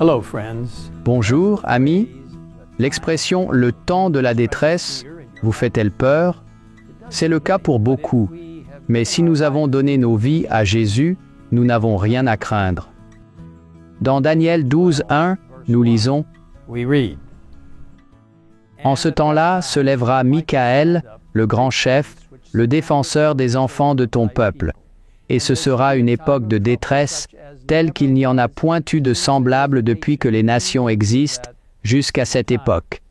Hello, friends. Bonjour, amis. L'expression « le temps de la détresse » vous fait-elle peur? C'est le cas pour beaucoup, mais si nous avons donné nos vies à Jésus, nous n'avons rien à craindre. Dans Daniel 12:1, nous lisons We read. « En ce temps-là se lèvera Michaël, le grand chef, le défenseur des enfants de ton peuple, et ce sera une époque de détresse telle qu'il n'y en a point eu de semblable depuis que les nations existent jusqu'à cette époque.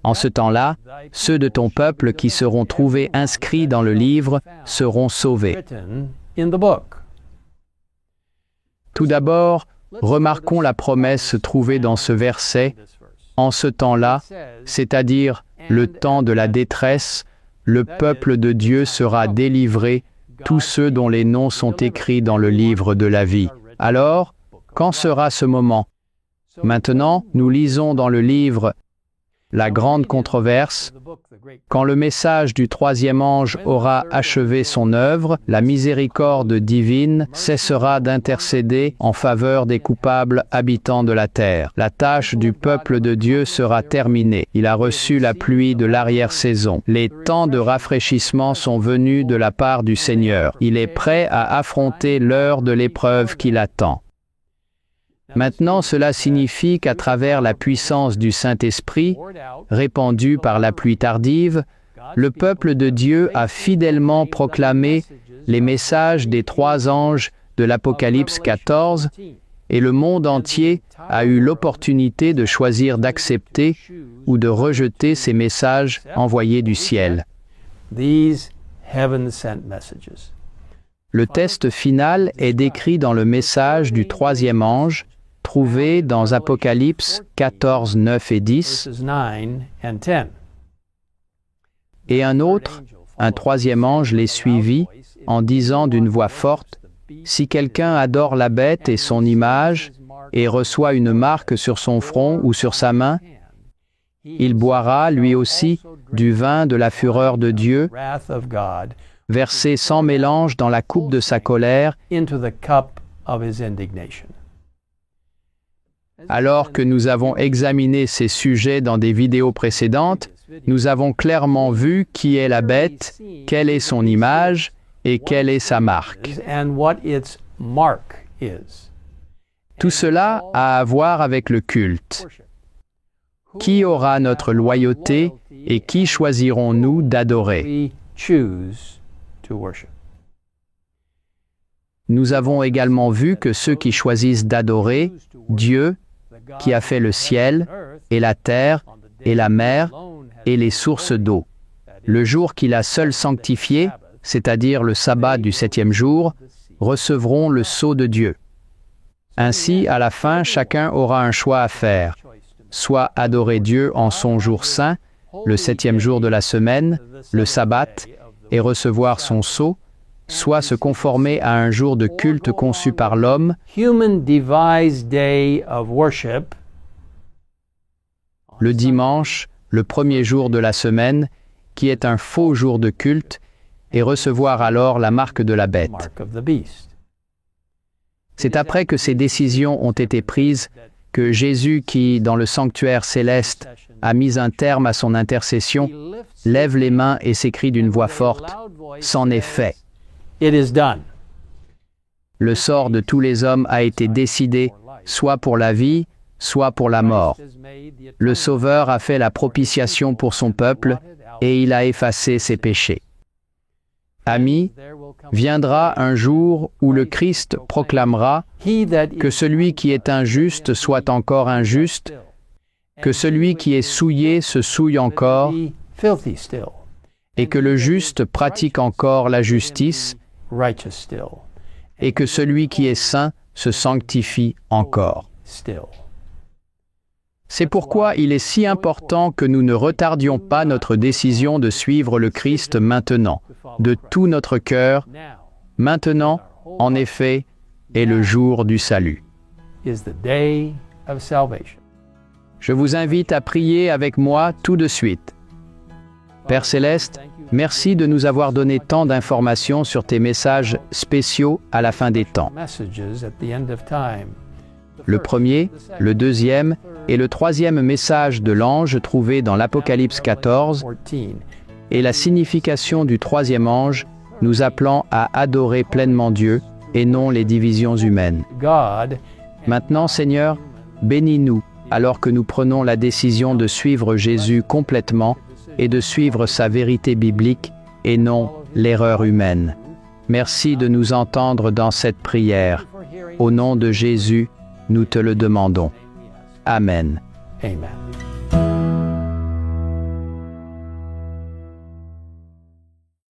En ce temps-là, ceux de ton peuple qui seront trouvés inscrits dans le livre seront sauvés. » Written in the book. Tout d'abord, remarquons la promesse trouvée dans ce verset. En ce temps-là, c'est-à-dire le temps de la détresse, le peuple de Dieu sera délivré, tous ceux dont les noms sont écrits dans le livre de la vie. Alors, quand sera ce moment? Maintenant, nous lisons dans le livre La grande controverse. Quand le message du troisième ange aura achevé son œuvre, la miséricorde divine cessera d'intercéder en faveur des coupables habitants de la terre. La tâche du peuple de Dieu sera terminée. Il a reçu la pluie de l'arrière-saison. Les temps de rafraîchissement sont venus de la part du Seigneur. Il est prêt à affronter l'heure de l'épreuve qui l'attend. Maintenant, cela signifie qu'à travers la puissance du Saint-Esprit, répandue par la pluie tardive, le peuple de Dieu a fidèlement proclamé les messages des trois anges de l'Apocalypse 14, et le monde entier a eu l'opportunité de choisir d'accepter ou de rejeter ces messages envoyés du ciel. These heaven-sent messages. Le test final est décrit dans le message du troisième ange, trouvé dans Apocalypse 14, 9 et 10, Verses 9 and 10. et un autre, un troisième ange les suivit en disant d'une voix forte, « Si quelqu'un adore la bête et son image et reçoit une marque sur son front ou sur sa main, il boira, lui aussi, du vin de la fureur de Dieu, Wrath of God versé sans mélange dans la coupe de sa colère, into the cup of his indignation. » Alors que nous avons examiné ces sujets dans des vidéos précédentes, nous avons clairement vu qui est la bête, quelle est son image et quelle est sa marque. And what its mark is. Tout cela a à voir avec le culte. Qui aura notre loyauté et qui choisirons-nous d'adorer? We choose to worship. Nous avons également vu que ceux qui choisissent d'adorer Dieu, qui a fait le ciel et la terre et la mer et les sources d'eau, le jour qu'il a seul sanctifié, c'est-à-dire le sabbat du septième jour, recevront le sceau de Dieu. Ainsi, à la fin, chacun aura un choix à faire, soit adorer Dieu en son jour saint, le septième jour de la semaine, le sabbat, et recevoir son sceau, soit se conformer à un jour de culte conçu par l'homme, Human devised day of worship, le dimanche, le premier jour de la semaine, qui est un faux jour de culte, et recevoir alors la marque de la bête. mark of the beast. C'est après que ces décisions ont été prises que Jésus, qui, dans le sanctuaire céleste, a mis un terme à son intercession, lève les mains et s'écrie d'une voix forte, « C'en est fait ». It is done. Le sort de tous les hommes a été décidé, soit pour la vie, soit pour la mort. Le Sauveur a fait la propitiation pour son peuple et il a effacé ses péchés. Amis, viendra un jour où le Christ proclamera He that que celui qui est injuste soit encore injuste, que celui qui est souillé se souille encore, be filthy still, et que le juste pratique encore la justice, righteous still, et que celui qui est saint se sanctifie encore. still. C'est pourquoi il est si important que nous ne retardions pas notre décision de suivre le Christ maintenant, de tout notre cœur. Now Maintenant, en effet, est le jour du salut. is the day of salvation. Je vous invite à prier avec moi tout de suite. Père Céleste, merci de nous avoir donné tant d'informations sur tes messages spéciaux à la fin des temps. Messages at the end of time. le premier, le deuxième et le troisième message de l'ange trouvé dans l'Apocalypse 14 et la signification du troisième ange nous appelant à adorer pleinement Dieu et non les divisions humaines. Maintenant, Seigneur, bénis-nous alors que nous prenons la décision de suivre Jésus complètement et de suivre sa vérité biblique et non l'erreur humaine. Merci de nous entendre dans cette prière. Au nom de Jésus, nous te le demandons. Amen. Amen.